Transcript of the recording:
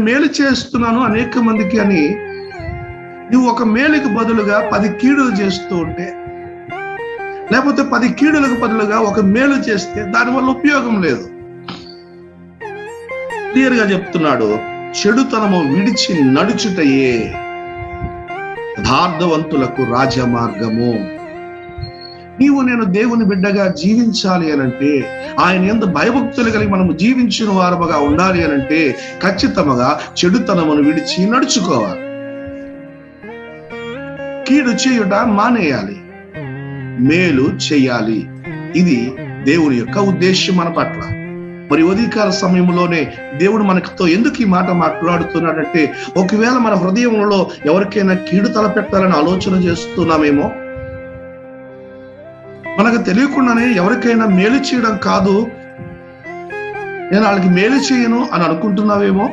మేలు చేస్తున్నాను అనేక మందికి అని నువ్వు ఒక మేలుకి బదులుగా 10 కీడులు చేస్తూ ఉంటే, లేకపోతే 10 కీడులకు బదులుగా ఒక మేలు చేస్తే దానివల్ల ఉపయోగం లేదు. క్లియర్ గా చెప్తున్నాడు, చెడుతనము విడిచి నడుచుటయే యథార్థవంతులకు రాజమార్గము. నీవు నేను దేవుని బిడ్డగా జీవించాలి అనంటే, ఆయన యందు భయభక్తులు కలిగి మనము జీవించిన వారముగా ఉండాలి అనంటే ఖచ్చితంగా చెడుతనమును విడిచి నడుచుకోవాలి. కీడు చేయుట మానేయాలి, మేలు చేయాలి. ఇది దేవుని యొక్క ఉద్దేశం మన పట్ల. మరి ఉదయకాల సమయంలోనే దేవుడు మనతో ఎందుకు ఈ మాట మాట్లాడుతున్నాడంటే, ఒకవేళ మన హృదయంలో ఎవరికైనా కీడు తలపెట్టాలని ఆలోచన చేస్తున్నామేమో, మనకు తెలియకుండానే ఎవరికైనా మేలు చేయడం కాదు, నేను వాళ్ళకి మేలు చేయను అని అనుకుంటున్నావేమో,